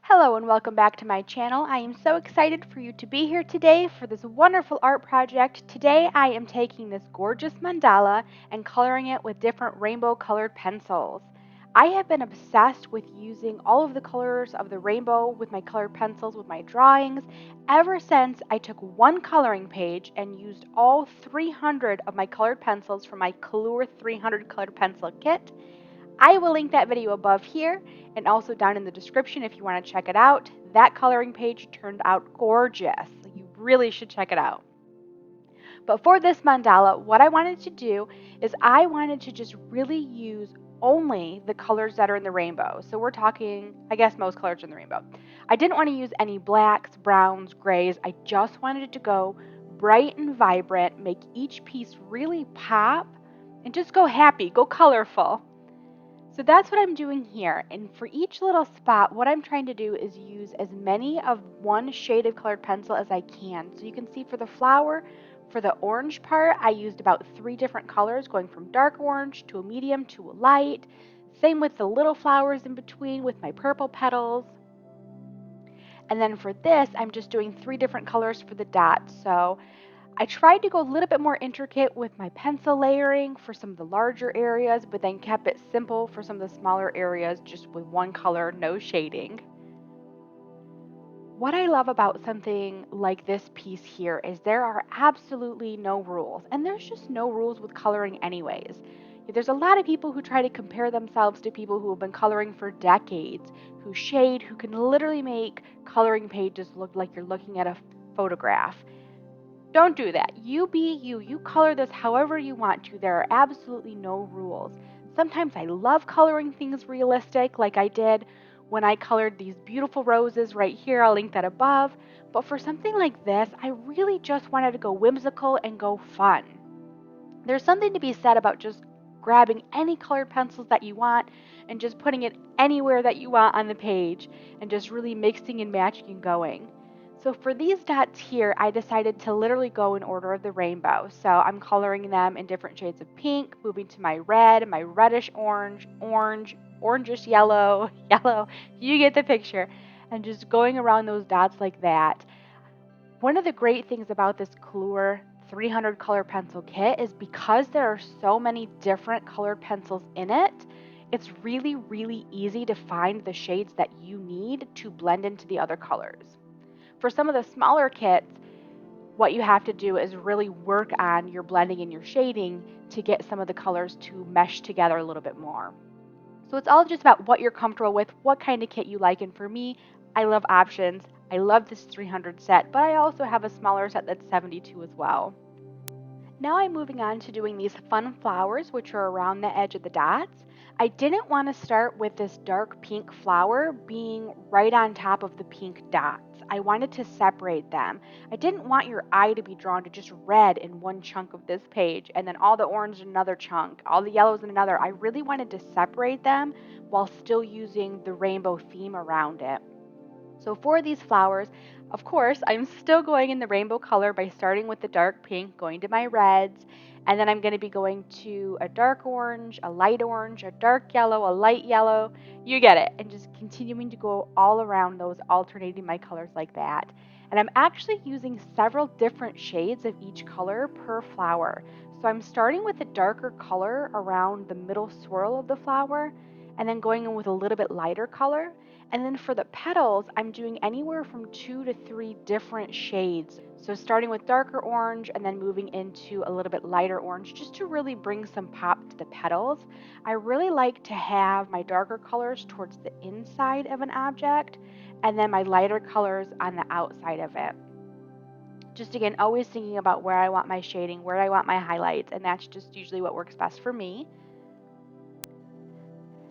Hello and welcome back to my channel. I am so excited for you to be here today for this wonderful art project. Today I am taking this gorgeous mandala and coloring it with different rainbow colored pencils. I have been obsessed with using all of the colors of the rainbow with my colored pencils with my drawings ever since I took one coloring page and used all 300 of my colored pencils from my Kalour 300 colored pencil kit. I will link that video above here and also down in the description if you want to check it out. That coloring page turned out gorgeous. You really should check it out. But for this mandala, what I wanted to do is I wanted to just really use only the colors that are in the rainbow. So we're talking, I guess, most colors in the rainbow. I didn't want to use any blacks, browns, grays. I just wanted it to go bright and vibrant, make each piece really pop, and just go happy, go colorful. So that's what I'm doing here, and for each little spot, what I'm trying to do is use as many of one shade of colored pencil as I can. So you can see for the flower, for the orange part, I used about 3 different colors, going from dark orange to a medium to a light. Same with the little flowers in between with my purple petals. And then for this, I'm just doing 3 different colors for the dots. So I tried to go a little bit more intricate with my pencil layering for some of the larger areas, but then kept it simple for some of the smaller areas, just with one color, no shading. What I love about something like this piece here is there are absolutely no rules, and there's just no rules with coloring anyways. There's a lot of people who try to compare themselves to people who have been coloring for decades, who shade, who can literally make coloring pages look like you're looking at a photograph. Don't do that. You be you. You color this however you want to. There are absolutely no rules. Sometimes I love coloring things realistic, like I did when I colored these beautiful roses right here. I'll link that above. But for something like this, I really just wanted to go whimsical and go fun. There's something to be said about just grabbing any colored pencils that you want and just putting it anywhere that you want on the page and just really mixing and matching and going. So for these dots here, I decided to literally go in order of the rainbow. So I'm coloring them in different shades of pink, moving to my red, my reddish orange, orangish yellow, yellow, you get the picture, and just going around those dots like that. One of the great things about this Kalour 300 color pencil kit is because there are so many different colored pencils in it, it's really, really easy to find the shades that you need to blend into the other colors. For some of the smaller kits, what you have to do is really work on your blending and your shading to get some of the colors to mesh together a little bit more. So it's all just about what you're comfortable with, what kind of kit you like. And for me, I love options. I love this 300 set, but I also have a smaller set that's 72 as well. Now I'm moving on to doing these fun flowers, which are around the edge of the dots. I didn't want to start with this dark pink flower being right on top of the pink dots. I wanted to separate them. I didn't want your eye to be drawn to just red in one chunk of this page and then all the orange in another chunk, all the yellows in another. I really wanted to separate them while still using the rainbow theme around it. So for these flowers, of course, I'm still going in the rainbow color by starting with the dark pink, going to my reds, and then I'm going to be going to a dark orange, a dark yellow, a light yellow, you get it, and just continuing to go all around those, alternating my colors like that. And I'm actually using several different shades of each color per flower. So I'm starting with a darker color around the middle swirl of the flower, and then going in with a little bit lighter color. And then for the petals, I'm doing anywhere from 2 to 3 different shades. So starting with darker orange and then moving into a little bit lighter orange just to really bring some pop to the petals. I really like to have my darker colors towards the inside of an object and then my lighter colors on the outside of it. Just again, always thinking about where I want my shading, where I want my highlights, and that's just usually what works best for me.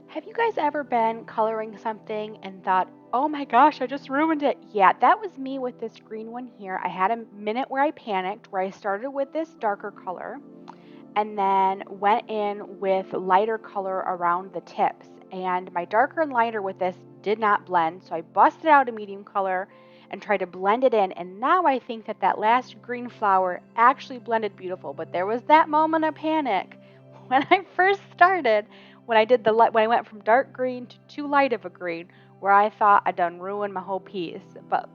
Have you guys ever been coloring something and thought, oh my gosh, I just ruined it? Yeah, that was me with this green one here. I had a minute where I panicked, where I started with this darker color and then went in with lighter color around the tips. And my darker and lighter with this did not blend, so I busted out a medium color and tried to blend it in. And now I think that that last green flower actually blended beautiful, but there was that moment of panic when I first started, when I did when I went from dark green to too light of a green, where I thought I'd done ruined my whole piece. But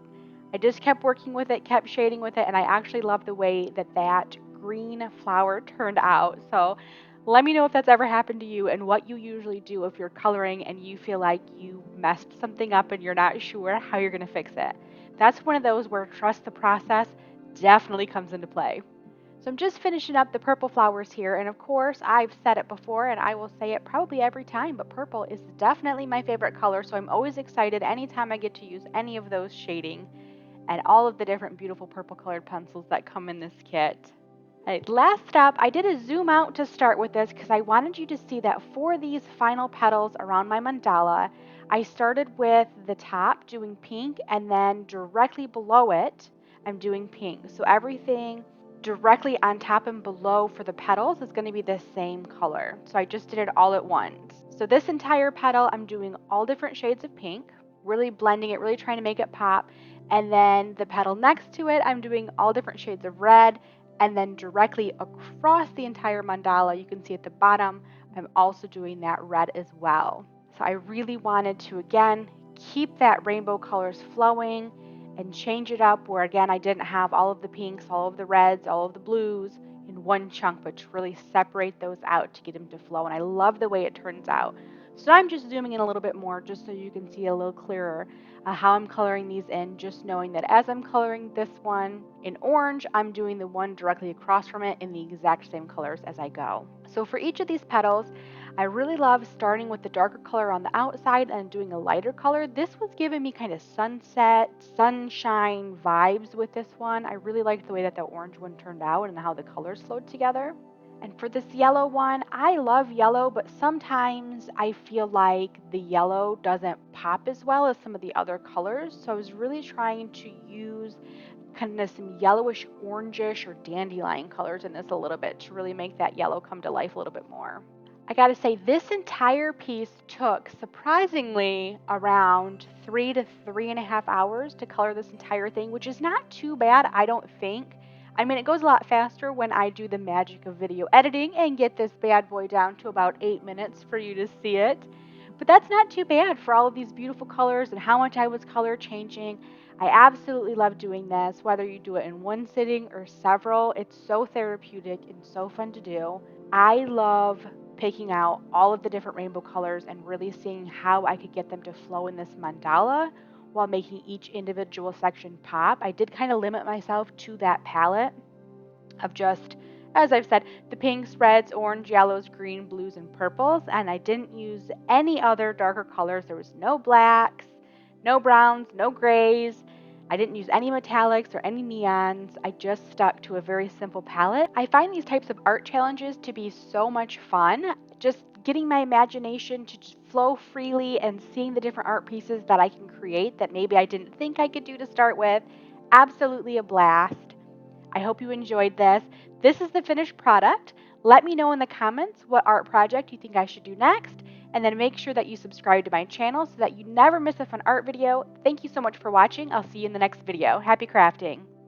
I just kept working with it, kept shading with it, and I actually love the way that that green flower turned out. So let me know if that's ever happened to you and what you usually do if you're coloring and you feel like you messed something up and you're not sure how you're going to fix it. That's one of those where trust the process definitely comes into play. So I'm just finishing up the purple flowers here, and of course I've said it before and I will say it probably every time, but purple is definitely my favorite color, so I'm always excited anytime I get to use any of those shading and all of the different beautiful purple colored pencils that come in this kit. Right, last up, I did a zoom out to start with this because I wanted you to see that for these final petals around my mandala, I started with the top doing pink and then directly below it, I'm doing pink. So everything directly on top and below for the petals is going to be the same color. So I just did it all at once. So this entire petal, I'm doing all different shades of pink, really blending it, really trying to make it pop. And then the petal next to it, I'm doing all different shades of red, and then directly across the entire mandala, you can see at the bottom, I'm also doing that red as well. So I really wanted to, again, keep that rainbow colors flowing and change it up where, again, I didn't have all of the pinks, all of the reds, all of the blues in one chunk, but to really separate those out to get them to flow. And I love the way it turns out. So I'm just zooming in a little bit more just so you can see a little clearer how I'm coloring these in, just knowing that as I'm coloring this one in orange, I'm doing the one directly across from it in the exact same colors as I go. So for each of these petals, I really love starting with the darker color on the outside and doing a lighter color. This was giving me kind of sunset, sunshine vibes with this one. I really liked the way that the orange one turned out and how the colors flowed together. And for this yellow one, I love yellow, but sometimes I feel like the yellow doesn't pop as well as some of the other colors. So I was really trying to use kind of some yellowish, orangish, or dandelion colors in this a little bit to really make that yellow come to life a little bit more. I gotta say, this entire piece took surprisingly around 3 to 3.5 hours to color this entire thing, which is not too bad, I don't think. I mean, it goes a lot faster when I do the magic of video editing and get this bad boy down to about 8 minutes for you to see it. But that's not too bad for all of these beautiful colors and how much I was color changing. I absolutely love doing this, whether you do it in one sitting or several. It's so therapeutic and so fun to do. I love picking out all of the different rainbow colors and really seeing how I could get them to flow in this mandala while making each individual section pop. I did kind of limit myself to that palette of just, as I've said, the pinks, reds, orange, yellows, green, blues, and purples, and I didn't use any other darker colors. There was no blacks, no browns, no grays. I didn't use any metallics or any neons. I just stuck to a very simple palette. I find these types of art challenges to be so much fun. Just getting my imagination to just flow freely and seeing the different art pieces that I can create that maybe I didn't think I could do to start with. Absolutely a blast. I hope you enjoyed this. This is the finished product. Let me know in the comments what art project you think I should do next, and then make sure that you subscribe to my channel so that you never miss a fun art video. Thank you so much for watching. I'll see you in the next video. Happy crafting!